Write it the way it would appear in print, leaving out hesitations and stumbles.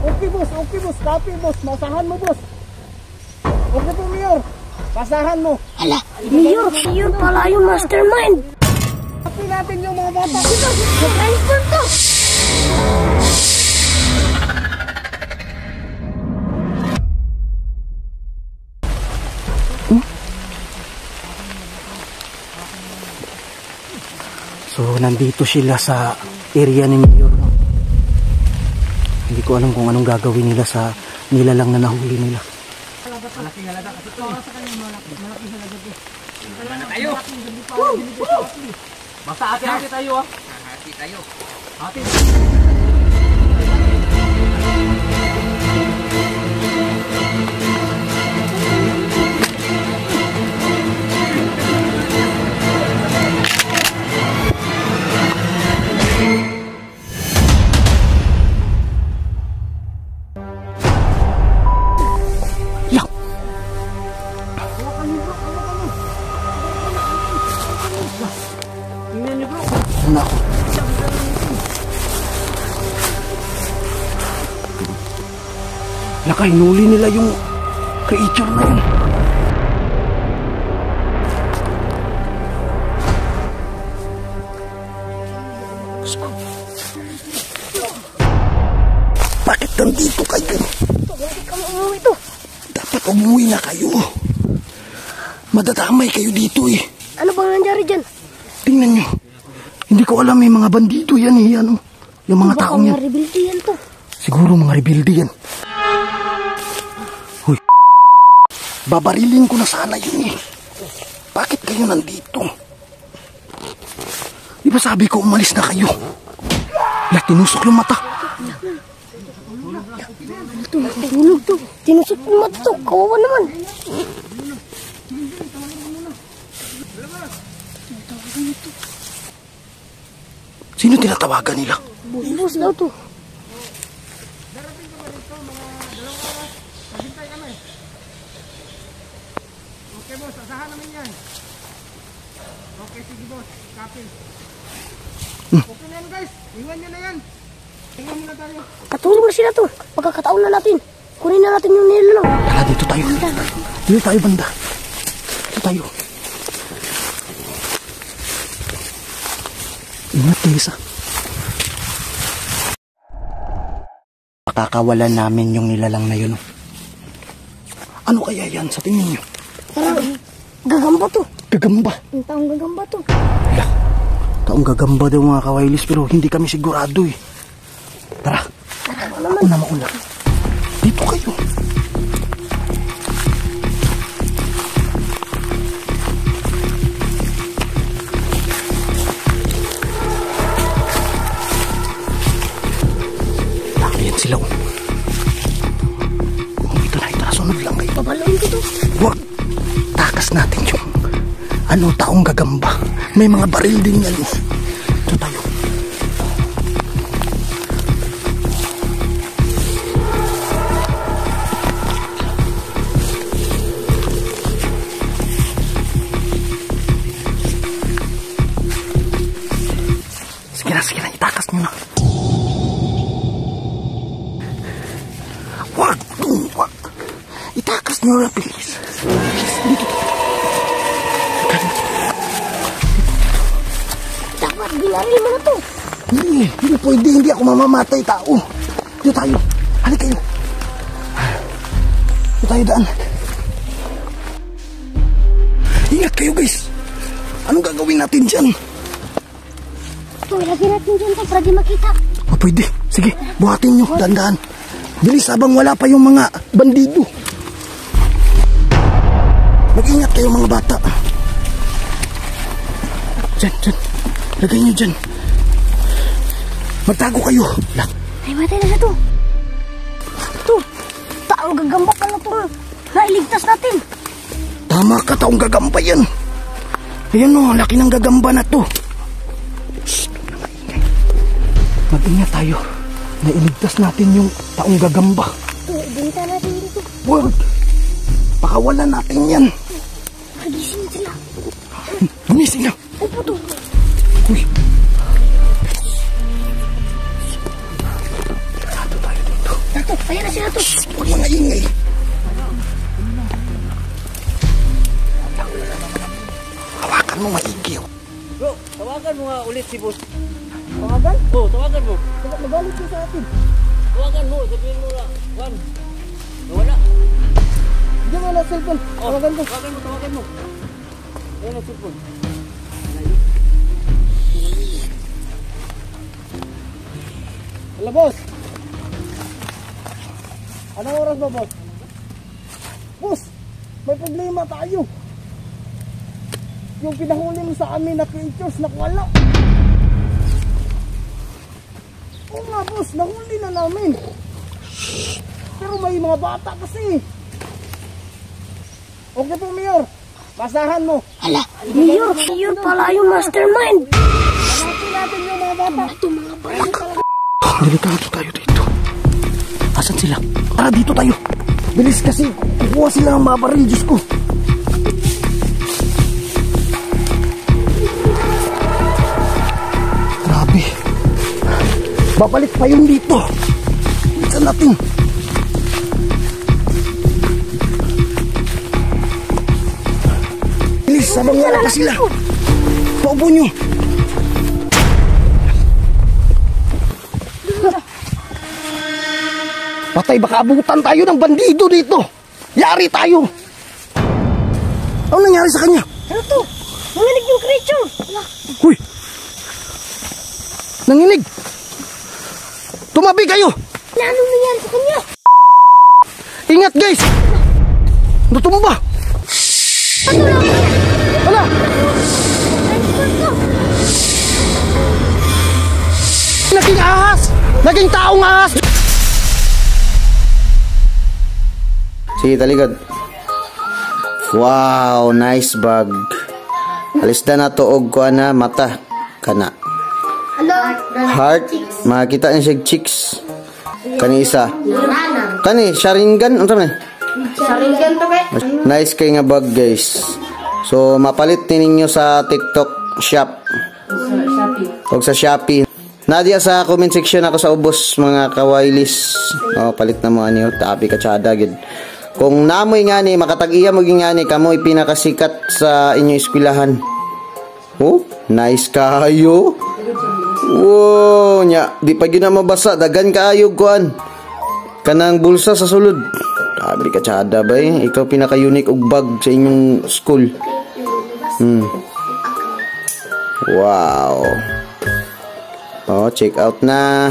Okay boss, copy boss, masahan mo boss. Okay po Mayor, pasahan mo. Hala, Mayor pala yung mastermind. Copy natin yung mga bata. Transport to. So, nandito sila sa area ni Mayor. Hindi ko alam kung anong gagawin nila sa nilalang na nahuli nila. Malaking halaga kasi ito. Malaking halaga po. Tayo. Basta hati-hati tayo ah. Hati tayo. Hati. Nako. Nakahinuli nila yung creature na yun. Bakit nandito kayo? Hindi ka umuwi to. Dapat umuwi na kayo. Madadamay kayo dito eh. Ano bang nangyari dyan? Tingnan nyo. Hindi ko alam, may mga bandido yan eh. Ano? Yung mga taong yan. Baka mga rebelde yan to. Siguro mga rebelde yan. Huy. Babarilin ko na sana yun eh. Bakit kayo nandito? Di ba sabi ko umalis na kayo? Tinusok yung mata. Tulog to. Tinusok yung mata to. Kawawa naman. Sino tinatawagan nila? Bus daw to. Okay boss, asahan namin yan. Okay, sige boss, copy. Okay na yan guys, iwan nyo na yan. Tingnan muna tayo. Katulong na sila to. Pagkakataon na natin. Kunin na natin yung nilalang. Tara, dito tayo. Dito tayo, banda. Dito tayo. Ingat, Lisa. Makakawalan namin yung nilalang na yun. Ano kaya yan sa tingin nyo? Parang gagamba to. Gagamba? Ang taong gagamba to. Wala. Taong gagamba daw mga kawailis, pero hindi kami sigurado eh. Tara. Ako na mauna. Dito kayo. Ayan sila. Ito na, sunod lang kayo. Babaloin ko to. Huwag. Takas natin yung taong gagamba. May mga baril din yan. Ito tayo. Sige na, itakas nyo na. Wag. Itakas nyo na, please. Dito. Dapat binaril mo na to. Hindi pwede. Hindi ako mamamatay tao. Dito tayo. Halika kayo. Dito tayo daan. Ingat kayo guys. Anong gagawin natin dyan? Ilagay natin dyan to para di makita. Pwede. Sige, buhatin nyo. Dahan-dahan. Bilis habang wala pa yung mga bandido. Mag-ingat kayo mga bata. Dyan. Lagay nyo dyan. Magtago kayo. Ay, matay na siya to. Ito, taong gagamba pala to. Nailigtas natin. Tama ka, taong gagamba yan. Ayan o, laki ng gagamba na to. Mag-ingat tayo. Nailigtas natin yung taong gagamba. Ito, ibenta natin dito. Huwag. Pakawalan natin yan. Nagising sila. Gumising na. Upo to. Uy. Tato tayo dito. to. Ayan na sila to. Huwag mga ingay. Hawakan mo maigi. Bro, tawagan mo nga ulit si boss. Tawagan? Oh, tawagan mo. Nagalit ko sa atin. Tawagan mo, sabihin mo na. Juan, nawala. Hindi mo na cellphone. Oh, Tawagan ko. tawagan mo. Ayan ang cellphone. Hello, boss. Anong oras ba, boss? Boss, may problema tayo. Yung pinahuli mo sa amin na creatures nakwala. Oo nga, boss, nahuli na namin. Pero may mga bata kasi. Okay po, Mayor. Basahan mo. Hala, Mayor pala yung mastermind. Hanapin natin yung mga bata. Ito mga bata. Delikado tayo dito. Asan sila? Tara, dito tayo. Bilis kasi. Kukuha sila ng mga baril. Diyos ko. Grabe. Babalik pa yun dito. Saan natin? Bilis, sabang wala na sila. Paupo nyo. Patay, baka abutan tayo ng bandido dito. Yari tayo. Ano nangyari sa kanya? Ano to? Nanginig yung creature. Hala, Huy! Nanginig! Tumabi kayo! anong nangyari sa kanya? Ingat guys! Natumba! Ano lang? Hala! Naging ahas! Naging taong ahas! Sige, taligod. Wow, nice bag. Alis na tuog ko na mata. Kana. Hello? Heart. Makakita niya siya chicks. Kani isa. Kani, Sharingan. Ano sabi? Saringan to be. Nice kay nga bag guys. So, mapalit ninyo sa TikTok shop. O sa Shopee. Nadia sa comment section ako sa ubos mga kawailis. O, palit na mo ani. Tapi ka tsada gid. Kung namoy nga ni, makatag-iya mo nga ni, kamoy pinakasikat sa inyong eskwelahan. Oh, nice kayo. Wow, nya, di pa yun na mabasa. Dagan kayo, kuan. Kanang bulsa sa sulod. Sabi ka tsada ba eh? Ikaw pinaka-unique og bag sa inyong school. Wow. Oh, check out na.